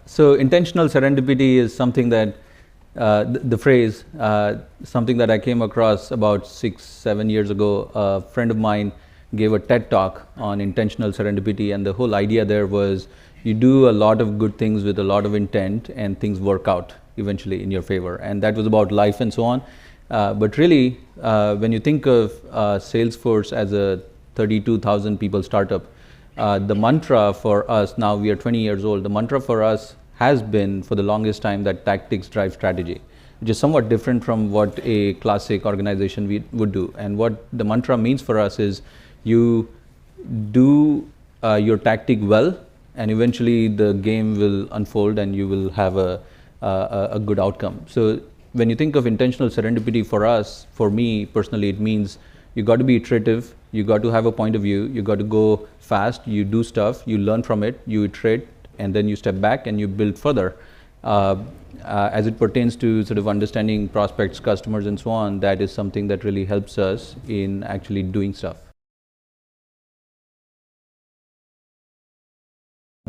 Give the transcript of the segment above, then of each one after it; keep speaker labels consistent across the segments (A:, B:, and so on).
A: So intentional serendipity is something that, the phrase, something that I came across about 6-7 years ago. A friend of mine gave a TED talk on intentional serendipity, and the whole idea there was you do a lot of good things with a lot of intent and things work out eventually in your favor. And that was about life and so on. But really, when you think of Salesforce as a 32,000 people startup, the mantra for us, now we are 20 years old, the mantra for us has been for the longest time that tactics drive strategy, which is somewhat different from what a classic organization would do. And what the mantra means for us is you do your tactic well, and eventually the game will unfold and you will have a good outcome. So when you think of intentional serendipity for us, for me personally, it means you got to be iterative, you got to have a point of view, you got to go fast, you do stuff, you learn from it, you iterate, and then you step back and you build further. As it pertains to sort of understanding prospects, customers, and so on, that is something that really helps us in actually doing stuff.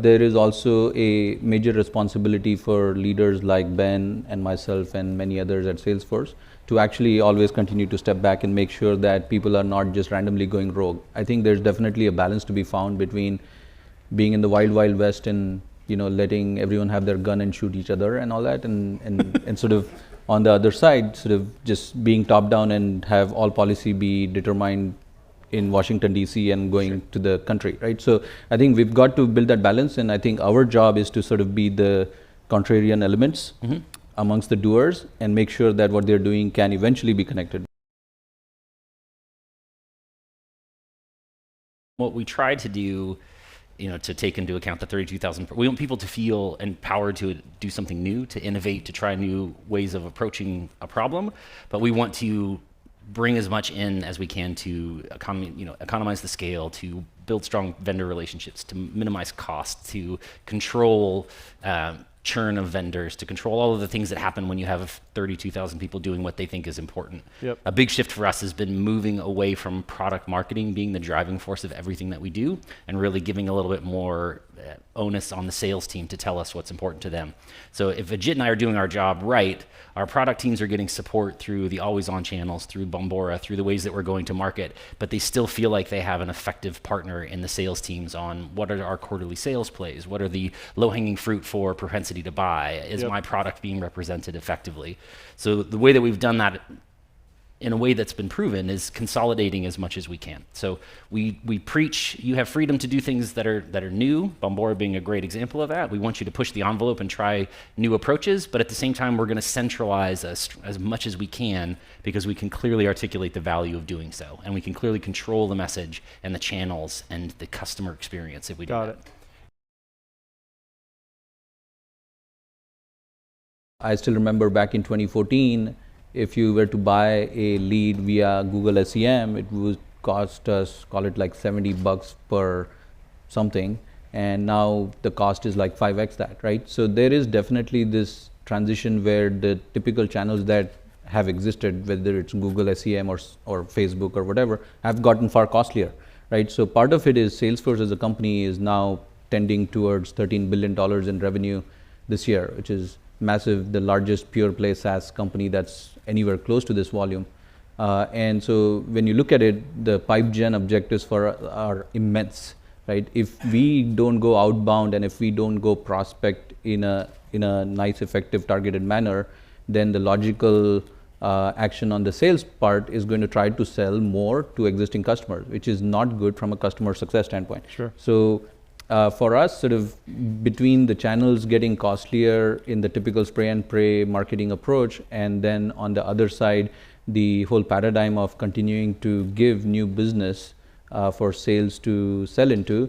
A: There is also a major responsibility for leaders like Ben and myself and many others at Salesforce to actually always continue to step back and make sure that people are not just randomly going rogue. I think there's definitely a balance to be found between being in the wild, wild west and letting everyone have their gun and shoot each other and all that, and sort of on the other side, sort of just being top down and have all policy be determined in Washington, D.C. and going to the country, right? So I think we've got to build that balance, and I think our job is to sort of be the contrarian elements amongst the doers and make sure that what they're doing can eventually be connected.
B: What we try to do, to take into account the 32,000, we want people to feel empowered to do something new, to innovate, to try new ways of approaching a problem, but we want to bring as much in as we can to economize the scale, to build strong vendor relationships, to minimize costs, to control churn of vendors, to control all of the things that happen when you have 32,000 people doing what they think is important.
C: Yep.
B: A big shift for us has been moving away from product marketing being the driving force of everything that we do, and really giving a little bit more onus on the sales team to tell us what's important to them. So if Ajit and I are doing our job right, our product teams are getting support through the always-on channels, through Bombora, through the ways that we're going to market, but they still feel like they have an effective partner in the sales teams on what are our quarterly sales plays, what are the low-hanging fruit for propensity to buy, is my product being represented effectively? So the way that we've done that in a way that's been proven is consolidating as much as we can. So we preach you have freedom to do things that are new, Bombora being a great example of that. We want you to push the envelope and try new approaches, but at the same time we're going to centralize as much as we can, because we can clearly articulate the value of doing so, and we can clearly control the message and the channels and the customer experience if we do that.
C: Got it.
A: I still remember back in 2014, if you were to buy a lead via Google SEM, it would cost us, call it like $70 per something, and now the cost is like 5x that, right? So there is definitely this transition where the typical channels that have existed, whether it's Google SEM or Facebook or whatever, have gotten far costlier, right? So part of it is Salesforce as a company is now tending towards $13 billion in revenue this year, which is massive, the largest pure play SaaS company that's anywhere close to this volume. And so when you look at it, the pipe gen objectives are immense, right? If we don't go outbound and if we don't go prospect in a nice, effective, targeted manner, then the logical action on the sales part is going to try to sell more to existing customers, which is not good from a customer success standpoint.
C: Sure.
A: So for us, sort of between the channels getting costlier in the typical spray and pray marketing approach, and then on the other side, the whole paradigm of continuing to give new business for sales to sell into,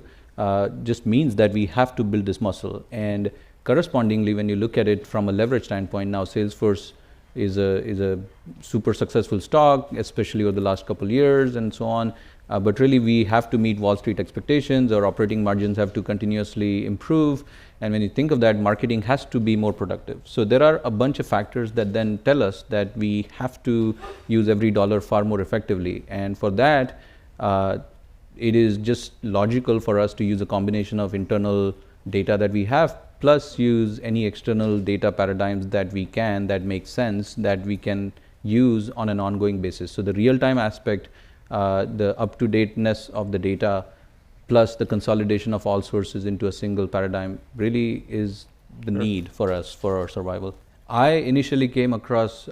A: just means that we have to build this muscle. And correspondingly, when you look at it from a leverage standpoint, now Salesforce is a super successful stock, especially over the last couple of years and so on. But really, we have to meet Wall Street expectations. Our operating margins have to continuously improve. And when you think of that, marketing has to be more productive. So there are a bunch of factors that then tell us that we have to use every dollar far more effectively. And for that, it is just logical for us to use a combination of internal data that we have, plus use any external data paradigms that we can, that make sense, that we can use on an ongoing basis. So the real-time aspect, the up-to-dateness of the data, plus the consolidation of all sources into a single paradigm really is the need for us for our survival. I initially came across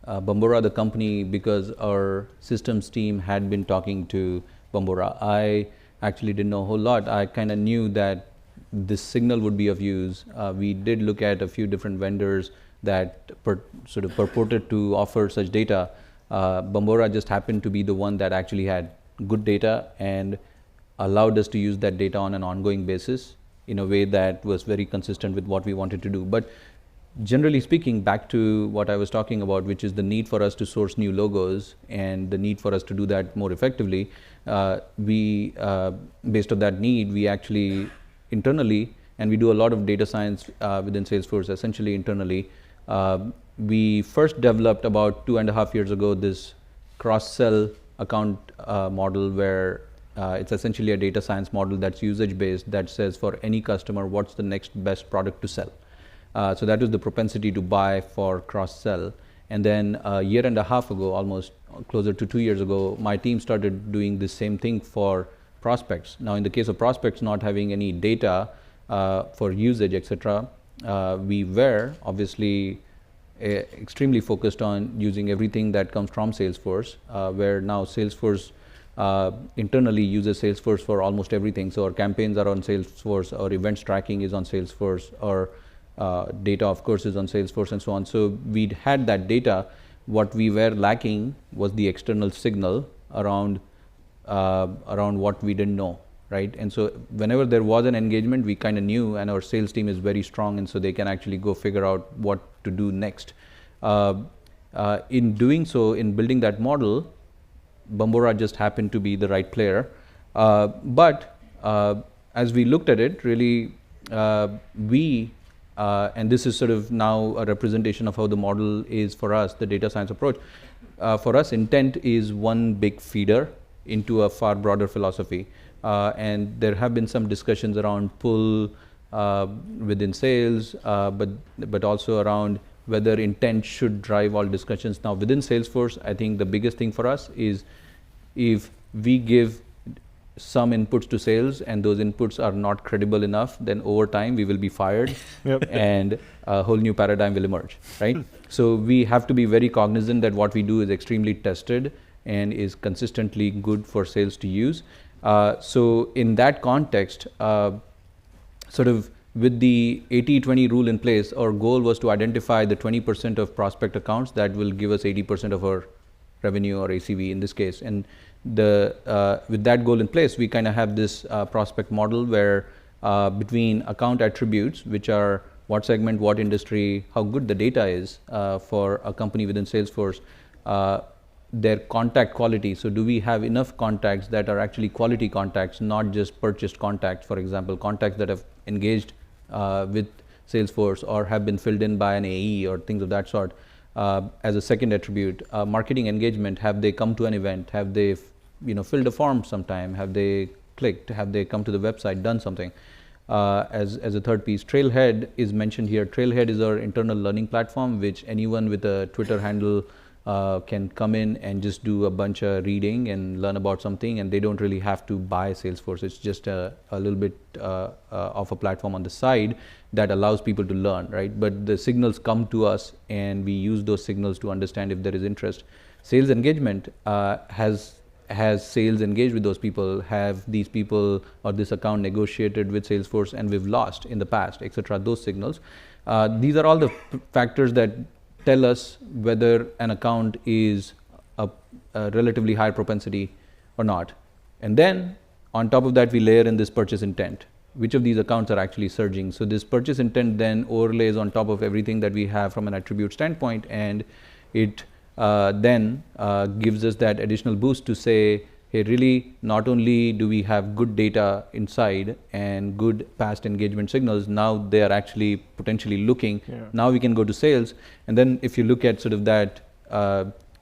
A: Bombora, the company, because our systems team had been talking to Bombora. I actually didn't know a whole lot. I kind of knew that this signal would be of use. We did look at a few different vendors that sort of purported to offer such data. Bombora just happened to be the one that actually had good data and allowed us to use that data on an ongoing basis in a way that was very consistent with what we wanted to do. But generally speaking, back to what I was talking about, which is the need for us to source new logos and the need for us to do that more effectively, based on that need, we actually internally, and we do a lot of data science within Salesforce, essentially internally. We first developed about 2.5 years ago this cross-sell account model where it's essentially a data science model that's usage-based, that says for any customer, what's the next best product to sell. So that was the propensity to buy for cross-sell. And then a year and a half ago, almost closer to 2 years ago, my team started doing the same thing for prospects. Now, in the case of prospects not having any data for usage, etc., we were obviously extremely focused on using everything that comes from Salesforce, where now Salesforce internally uses Salesforce for almost everything. So our campaigns are on Salesforce, our events tracking is on Salesforce, our data, of course, is on Salesforce, and so on. So we'd had that data. What we were lacking was the external signal around what we didn't know, right? And so whenever there was an engagement, we kind of knew, and our sales team is very strong, and so they can actually go figure out what to do next. In doing so, in building that model, Bombora just happened to be the right player. But as we looked at it, really, and this is sort of now a representation of how the model is for us, the data science approach. For us, intent is one big feeder into a far broader philosophy. And there have been some discussions around pull within sales, but also around whether intent should drive all discussions. Now, within Salesforce, I think the biggest thing for us is if we give some inputs to sales and those inputs are not credible enough, then over time we will be fired and a whole new paradigm will emerge, right? So we have to be very cognizant that what we do is extremely tested and is consistently good for sales to use. So in that context, sort of with the 80-20 rule in place, our goal was to identify the 20% of prospect accounts that will give us 80% of our revenue or ACV in this case. And with that goal in place, we kind of have this prospect model where between account attributes, which are what segment, what industry, how good the data is for a company within Salesforce, their contact quality. So do we have enough contacts that are actually quality contacts, not just purchased contacts, for example, contacts that have engaged with Salesforce or have been filled in by an AE or things of that sort. As a second attribute, marketing engagement, have they come to an event? Have they filled a form sometime? Have they clicked? Have they come to the website, done something? As a third piece, Trailhead is mentioned here. Trailhead is our internal learning platform, which anyone with a Twitter handle can come in and just do a bunch of reading and learn about something, and they don't really have to buy Salesforce. It's just a little bit of a platform on the side that allows people to learn, right? But the signals come to us and we use those signals to understand if there is interest. Sales engagement has sales engaged with those people, have these people or this account negotiated with Salesforce and we've lost in the past, etc. Those signals. These are all the factors that tell us whether an account is a relatively high propensity or not. And then on top of that, we layer in this purchase intent. Which of these accounts are actually surging? So this purchase intent then overlays on top of everything that we have from an attribute standpoint, and it then gives us that additional boost to say, hey, really, not only do we have good data inside and good past engagement signals, now they are actually potentially looking. Now we can go to sales. And then if you look at sort of that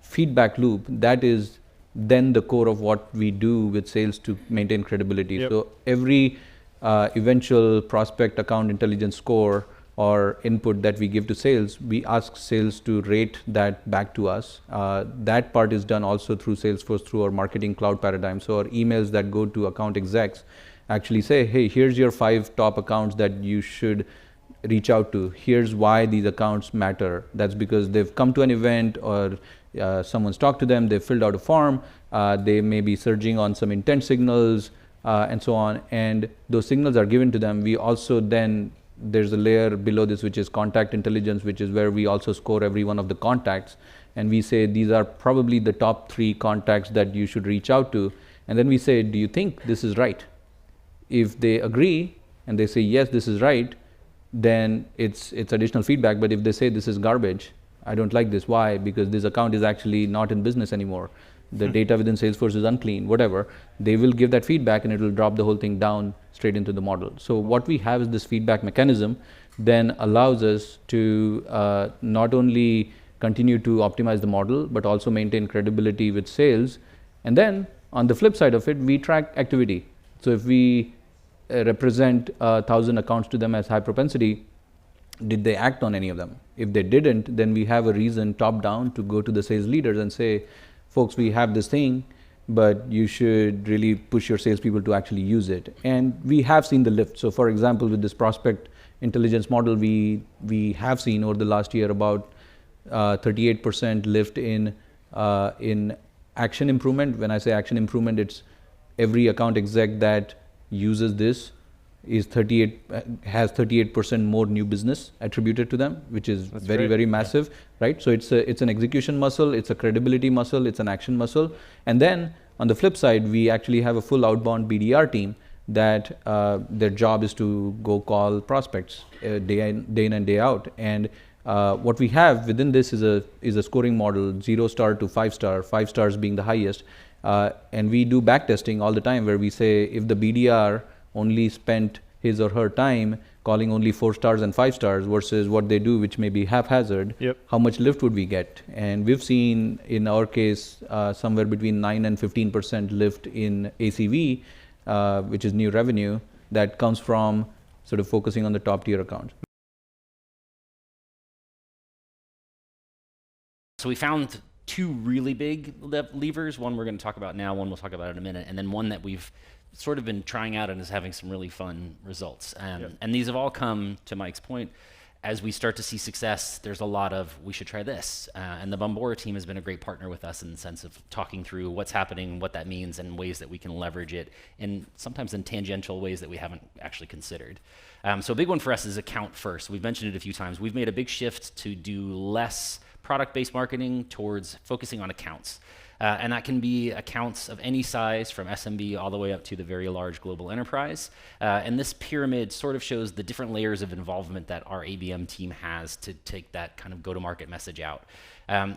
A: feedback loop, that is then the core of what we do with sales to maintain credibility. So every eventual prospect account intelligence score or input that we give to sales, we ask sales to rate that back to us. That part is done also through Salesforce, through our marketing cloud paradigm. So our emails that go to account execs actually say, hey, here's your 5 top accounts that you should reach out to. Here's why these accounts matter. That's because they've come to an event, or someone's talked to them, they've filled out a form, they may be surging on some intent signals, and so on. And those signals are given to them. We also then, there's a layer below this, which is contact intelligence, which is where we also score every one of the contacts. And we say, these are probably the top 3 contacts that you should reach out to. And then we say, do you think this is right? If they agree and they say, yes, this is right, then it's additional feedback. But if they say this is garbage, I don't like this, why? Because this account is actually not in business anymore. The data within Salesforce is unclean, whatever. They will give that feedback and it will drop the whole thing down straight into the model. So what we have is this feedback mechanism then allows us to not only continue to optimize the model, but also maintain credibility with sales. And then on the flip side of it, we track activity. So if we represent 1,000 accounts to them as high propensity, did they act on any of them? If they didn't, then we have a reason top down to go to the sales leaders and say, folks, we have this thing, but you should really push your salespeople to actually use it. And we have seen the lift. So for example, with this prospect intelligence model, we have seen over the last year about 38% lift in action improvement. When I say action improvement, it's every account exec that uses this has 38% more new business attributed to them, which is very massive, right? So it's an execution muscle, it's a credibility muscle, it's an action muscle. And then on the flip side, we actually have a full outbound BDR team that their job is to go call prospects day in and day out. And what we have within this is a scoring model, 0 star to 5 star, 5 stars being the highest. And we do back testing all the time where we say if the BDR only spent his or her time calling only 4 stars and 5 stars versus what they do, which may be haphazard, how much lift would we get? And we've seen in our case somewhere between 9 and 15% lift in ACV, which is new revenue, that comes from sort of focusing on the top tier accounts.
B: So we found 2 really big levers. One we're going to talk about now, one we'll talk about in a minute, and then one that we've sort of been trying out and is having some really fun results. And these have all come, to Mike's point, as we start to see success, there's a lot of, we should try this. And the Bombora team has been a great partner with us in the sense of talking through what's happening, what that means, and ways that we can leverage it, and sometimes in tangential ways that we haven't actually considered. So a big one for us is account first. We've mentioned it a few times. We've made a big shift to do less product-based marketing towards focusing on accounts. And that can be accounts of any size, from SMB all the way up to the very large global enterprise. And this pyramid sort of shows the different layers of involvement that our ABM team has to take that kind of go-to-market message out.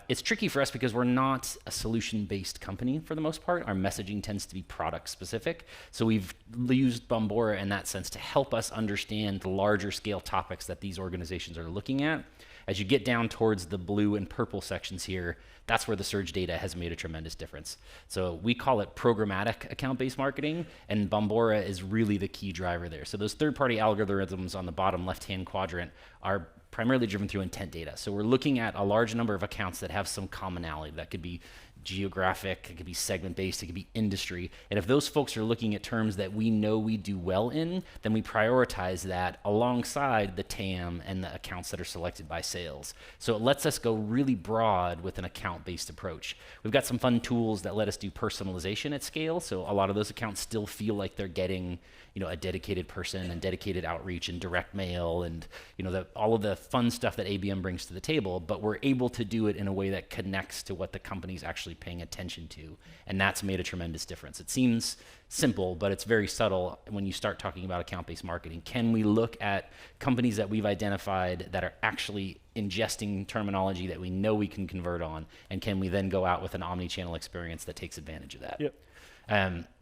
B: It's tricky for us because we're not a solution-based company for the most part. Our messaging tends to be product-specific. So we've used Bombora in that sense to help us understand the larger scale topics that these organizations are looking at. As you get down towards the blue and purple sections here, that's where the surge data has made a tremendous difference. So we call it programmatic account-based marketing, and Bombora is really the key driver there. So those third-party algorithms on the bottom left-hand quadrant are primarily driven through intent data. So we're looking at a large number of accounts that have some commonality. That could be geographic, it could be segment-based, it could be industry. And if those folks are looking at terms that we know we do well in, then we prioritize that alongside the TAM and the accounts that are selected by sales. So it lets us go really broad with an account-based approach. We've got some fun tools that let us do personalization at scale. So a lot of those accounts still feel like they're getting, you know, a dedicated person and dedicated outreach and direct mail and, you know, all of the fun stuff that ABM brings to the table, but we're able to do it in a way that connects to what the company's actually paying attention to. And that's made a tremendous difference. It seems simple, but it's very subtle when you start talking about account-based marketing. Can we look at companies that we've identified that are actually ingesting terminology that we know we can convert on, and can we then go out with an omni-channel experience that takes advantage of that?
C: Yep.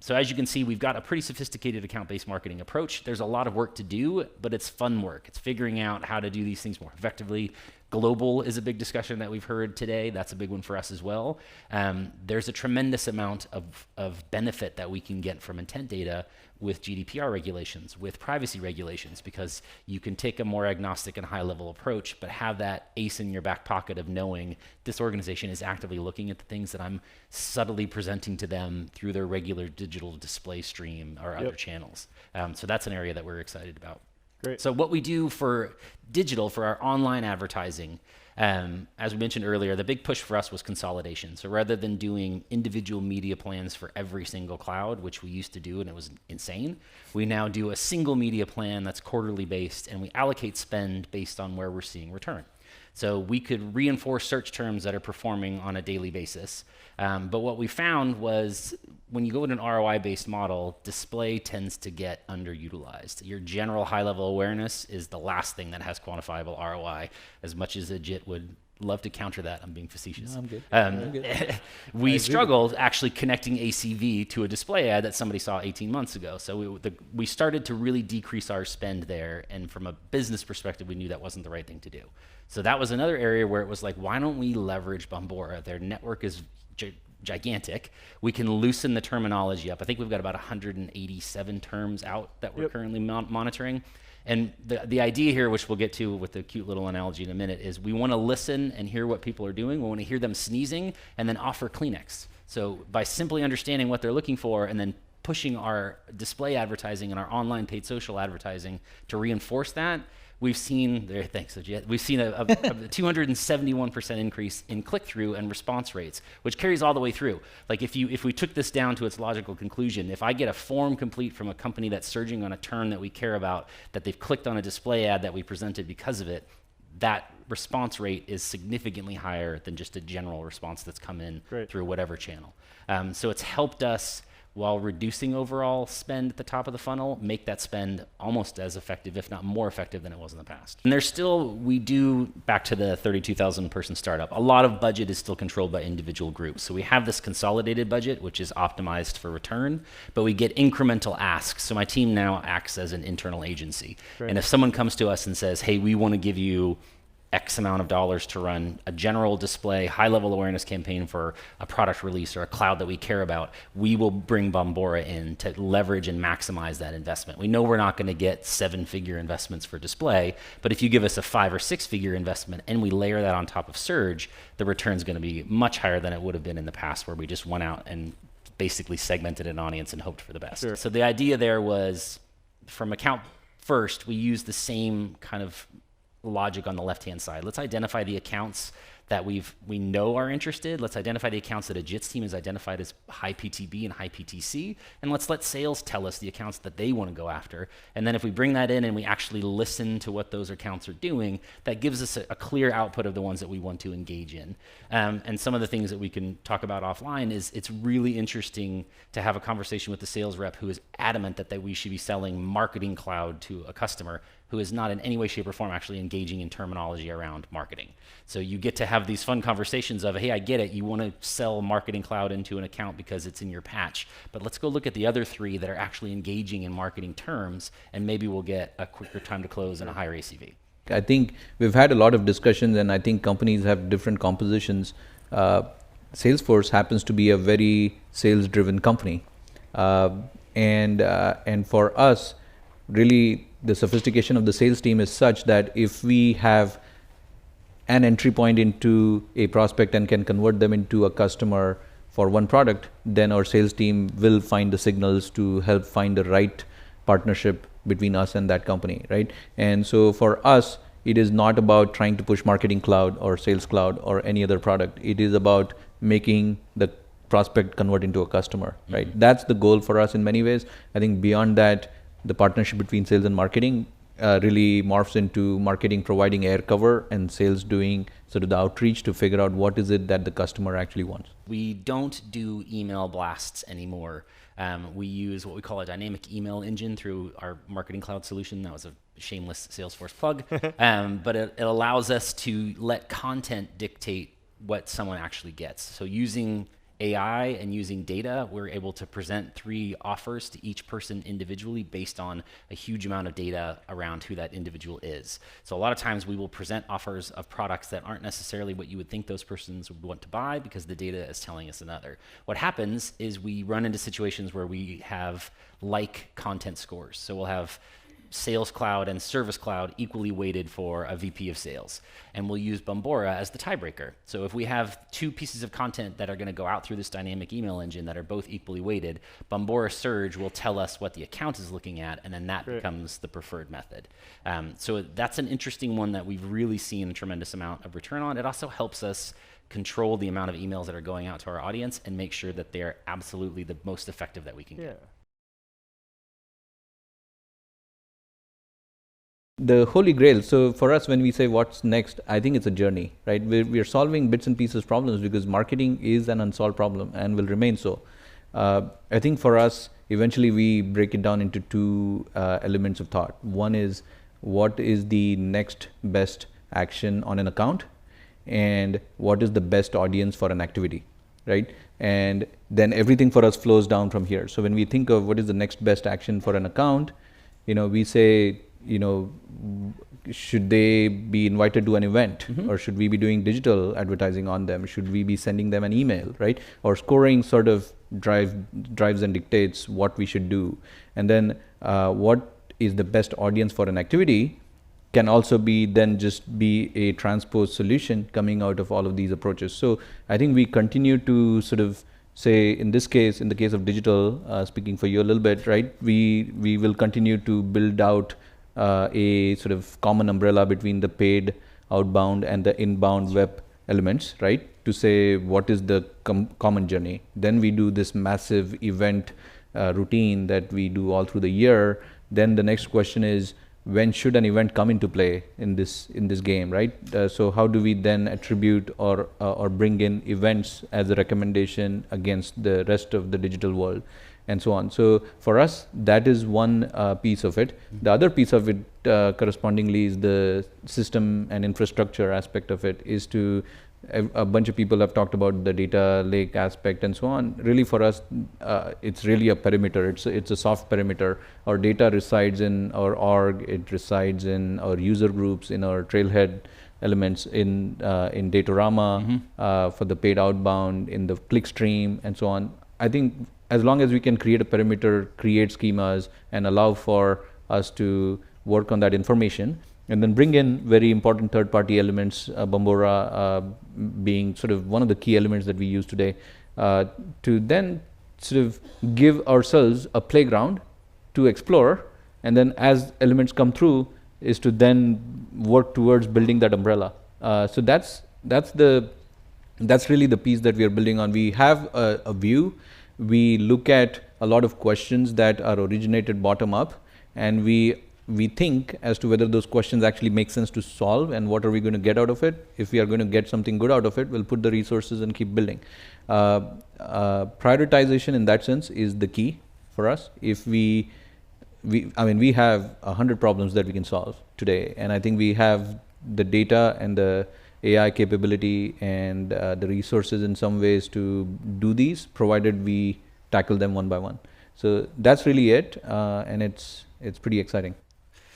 B: So as you can see, we've got a pretty sophisticated account-based marketing approach. There's a lot of work to do, but it's fun work. It's figuring out how to do these things more effectively, Global is a big discussion that we've heard today. That's a big one for us as well. There's a tremendous amount of benefit that we can get from intent data with GDPR regulations, with privacy regulations, because you can take a more agnostic and high-level approach, but have that ace in your back pocket of knowing this organization is actively looking at the things that I'm subtly presenting to them through their regular digital display stream or other channels. So that's an area that we're excited about.
C: Great.
B: So what we do for digital, for our online advertising, as we mentioned earlier, the big push for us was consolidation. So rather than doing individual media plans for every single cloud, which we used to do and it was insane, we now do a single media plan that's quarterly based, and we allocate spend based on where we're seeing return. So we could reinforce search terms that are performing on a daily basis. But what we found was when you go with an ROI-based model, display tends to get underutilized. Your general high-level awareness is the last thing that has quantifiable ROI, as much as a JIT would love to counter that. I'm being facetious.
A: No, I'm good.
B: We struggled actually connecting ACV to a display ad that somebody saw 18 months ago. So we started to really decrease our spend there. And from a business perspective, we knew that wasn't the right thing to do. So that was another area where it was like, why don't we leverage Bombora? Their network is gigantic. We can loosen the terminology up. I think we've got about 187 terms out that we're currently monitoring. And the idea here, which we'll get to with the cute little analogy in a minute, is we want to listen and hear what people are doing. We want to hear them sneezing and then offer Kleenex. So by simply understanding what they're looking for and then pushing our display advertising and our online paid social advertising to reinforce that, we've seen a 271% increase in click-through and response rates, which carries all the way through. Like if we took this down to its logical conclusion, if I get a form complete from a company that's surging on a term that we care about, that they've clicked on a display ad that we presented because of it, that response rate is significantly higher than just a general response that's come in through whatever channel. So it's helped us, while reducing overall spend at the top of the funnel, make that spend almost as effective, if not more effective than it was in the past. And there's still, we do, back to the 32,000 person startup, a lot of budget is still controlled by individual groups. So we have this consolidated budget, which is optimized for return, but we get incremental asks. So my team now acts as an internal agency. And if someone comes to us and says, hey, we want to give you X amount of dollars to run a general display, high-level awareness campaign for a product release or a cloud that we care about, we will bring Bombora in to leverage and maximize that investment. We know we're not going to get 7-figure investments for display, but if you give us a 5 or 6-figure investment and we layer that on top of Surge, the return's going to be much higher than it would have been in the past, where we just went out and basically segmented an audience and hoped for the best. So the idea there was, from account first, we use the same kind of logic on the left-hand side. Let's identify the accounts that we know are interested. Let's identify the accounts that a JITS team has identified as high PTB and high PTC, and let's let sales tell us the accounts that they want to go after. And then if we bring that in and we actually listen to what those accounts are doing, that gives us a clear output of the ones that we want to engage in. And some of the things that we can talk about offline is it's really interesting to have a conversation with the sales rep who is adamant that we should be selling Marketing Cloud to a customer who is not in any way, shape, or form actually engaging in terminology around marketing. So you get to have these fun conversations of, hey, I get it, you want to sell Marketing Cloud into an account because it's in your patch, but let's go look at the other 3 that are actually engaging in marketing terms, and maybe we'll get a quicker time to close and a higher ACV.
A: I think we've had a lot of discussions, and I think companies have different compositions. Salesforce happens to be a very sales-driven company, and for us, really, the sophistication of the sales team is such that if we have an entry point into a prospect and can convert them into a customer for one product, then our sales team will find the signals to help find the right partnership between us and that company, right? And so for us, it is not about trying to push Marketing Cloud or Sales Cloud or any other product. It is about making the prospect convert into a customer, right? That's the goal for us in many ways. I think beyond that, the partnership between sales and marketing really morphs into marketing providing air cover and sales doing sort of the outreach to figure out what is it that the customer actually wants.
B: We don't do email blasts anymore. We use what we call a dynamic email engine through our Marketing Cloud solution. That was a shameless Salesforce plug. But it allows us to let content dictate what someone actually gets. So using AI and using data, we're able to present 3 offers to each person individually based on a huge amount of data around who that individual is. So a lot of times we will present offers of products that aren't necessarily what you would think those persons would want to buy because the data is telling us another. What happens is we run into situations where we have like content scores. So we'll have Sales Cloud and Service Cloud equally weighted for a VP of sales. And we'll use Bombora as the tiebreaker. So if we have 2 pieces of content that are going to go out through this dynamic email engine that are both equally weighted, Bombora Surge will tell us what the account is looking at, and then that becomes the preferred method. So that's an interesting one that we've really seen a tremendous amount of return on. It also helps us control the amount of emails that are going out to our audience and make sure that they're absolutely the most effective that we can get.
A: The holy grail. So for us, when we say what's next, I think it's a journey, right? We're solving bits and pieces problems because marketing is an unsolved problem and will remain so. I think for us, eventually we break it down into 2 elements of thought. One is what is the next best action on an account, and what is the best audience for an activity, right? And then everything for us flows down from here. So when we think of what is the next best action for an account, we say, should they be invited to an event, or should we be doing digital advertising on them? Should we be sending them an email, right? Or scoring sort of drives and dictates what we should do. And then what is the best audience for an activity can also be then just be a transposed solution coming out of all of these approaches. So I think we continue to sort of say, in this case, in the case of digital, speaking for you a little bit, right? We will continue to build out a sort of common umbrella between the paid outbound and the inbound web elements, right? To say what is the common journey. Then we do this massive event routine that we do all through the year. Then the next question is, when should an event come into play in this game, right? So how do we then attribute or bring in events as a recommendation against the rest of the digital world, and so on. So for us, that is one piece of it. The other piece of it correspondingly is the system and infrastructure aspect of it. Is to a bunch of people have talked about the data lake aspect and so on. Really for us, it's really a perimeter. It's a soft perimeter. Our data resides in our org. It resides in our user groups, in our trailhead elements, in Datorama, for the paid outbound, in the clickstream, and so on. I think as long as we can create a perimeter, create schemas, and allow for us to work on that information, and then bring in very important third-party elements, Bombora being sort of one of the key elements that we use today, to then sort of give ourselves a playground to explore, and then as elements come through, is to then work towards building that umbrella. So that's really the piece that we are building on. We have a view. We look at a lot of questions that are originated bottom up, and we think as to whether those questions actually make sense to solve and what are we going to get out of it. If we are going to get something good out of it, we'll put the resources and keep building. Prioritization in that sense is the key for us. If we have 100 problems that we can solve today, and I think we have the data and the AI capability and the resources in some ways to do these, provided we tackle them one by one. So that's really it, and it's pretty exciting.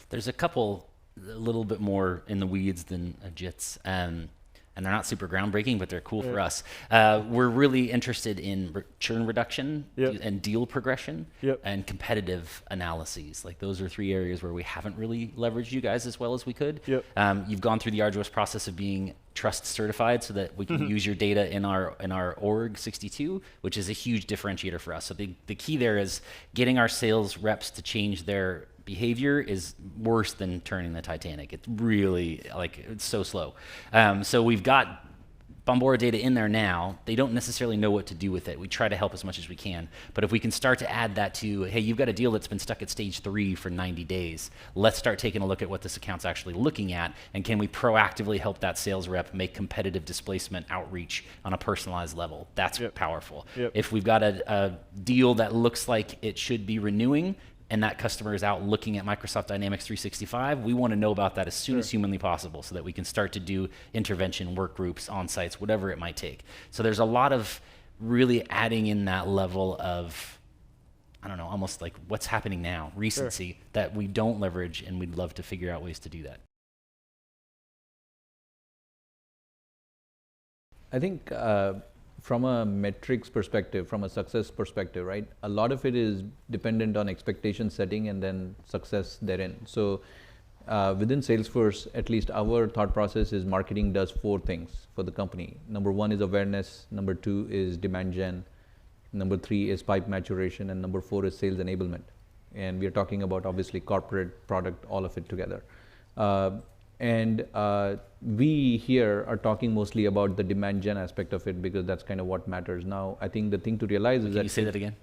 B: There's a couple a little bit more in the weeds than JITs, and they're not super groundbreaking, but they're cool for us. We're really interested in churn reduction and deal progression and competitive analyses. Like, those are 3 areas where we haven't really leveraged you guys as well as we could. You've gone through the arduous process of being trust certified so that we can use your data in our org 62, which is a huge differentiator for us. So the key there is getting our sales reps to change their behavior is worse than turning the Titanic. It's really, it's so slow. So we've got Bombora data in there now. They don't necessarily know what to do with it. We try to help as much as we can. But if we can start to add that to, hey, you've got a deal that's been stuck at stage 3 for 90 days. Let's start taking a look at what this account's actually looking at, and can we proactively help that sales rep make competitive displacement outreach on a personalized level? That's powerful. If we've got a deal that looks like it should be renewing, and that customer is out looking at Microsoft Dynamics 365, we want to know about that as soon as humanly possible so that we can start to do intervention, work groups, on-sites, whatever it might take. So there's a lot of really adding in that level of, I don't know, almost like what's happening now, recency, that we don't leverage, and we'd love to figure out ways to do that.
A: I think from a metrics perspective, from a success perspective, right, a lot of it is dependent on expectation setting and then success therein. So within Salesforce, at least our thought process is marketing does 4 things for the company. Number 1 is awareness, number 2 is demand gen, number 3 is pipe maturation, and number 4 is sales enablement. And we are talking about obviously corporate, product, all of it together. We here are talking mostly about the demand gen aspect of it because that's kind of what matters. Now, I think the thing to realize is that—
B: Can you say that again?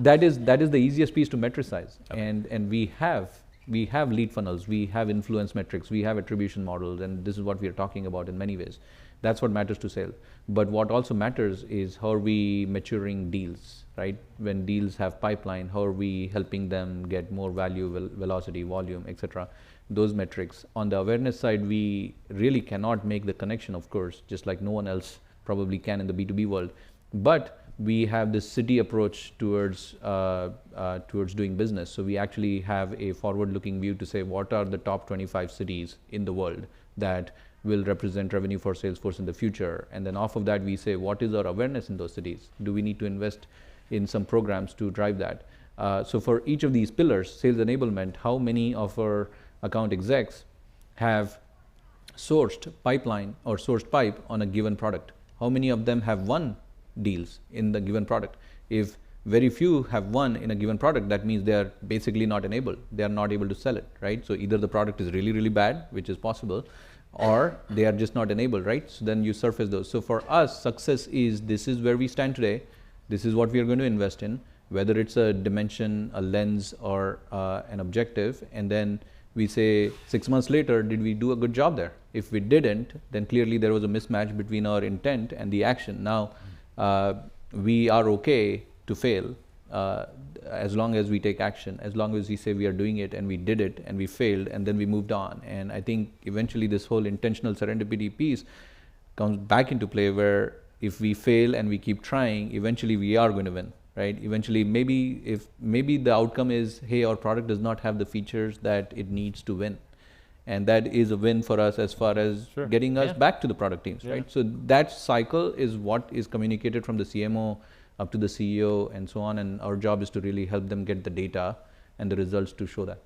A: that is the easiest piece to metricize. Okay. And we have lead funnels, we have influence metrics, we have attribution models, and this is what we are talking about in many ways. That's what matters to sales. But what also matters is how are we maturing deals, right? When deals have pipeline, how are we helping them get more value, velocity, volume, etc. Those metrics. On the awareness side, we really cannot make the connection, of course, just like no one else probably can in the B2B world. But we have this city approach towards doing business. So we actually have a forward-looking view to say what are the top 25 cities in the world that will represent revenue for Salesforce in the future. And then off of that, we say what is our awareness in those cities? Do we need to invest in some programs to drive that? So for each of these pillars, sales enablement, how many of our account execs have sourced pipeline or sourced pipe on a given product? How many of them have won deals in the given product? If very few have won in a given product, that means they are basically not enabled. They are not able to sell it, right? So either the product is really, really bad, which is possible, or they are just not enabled, right? So then you surface those. So for us, success is this is where we stand today. This is what we are going to invest in, whether it's a dimension, a lens, or an objective. And then we say 6 months later, did we do a good job there? If we didn't, then clearly there was a mismatch between our intent and the action. Now, we are okay to fail as long as we take action, as long as we say we are doing it and we did it and we failed and then we moved on. And I think eventually this whole intentional serendipity piece comes back into play, where if we fail and we keep trying, eventually we are going to win, right? Eventually, maybe the outcome is, hey, our product does not have the features that it needs to win. And that is a win for us as far as getting us back to the product teams, right? So that cycle is what is communicated from the CMO up to the CEO and so on. And our job is to really help them get the data and the results to show that.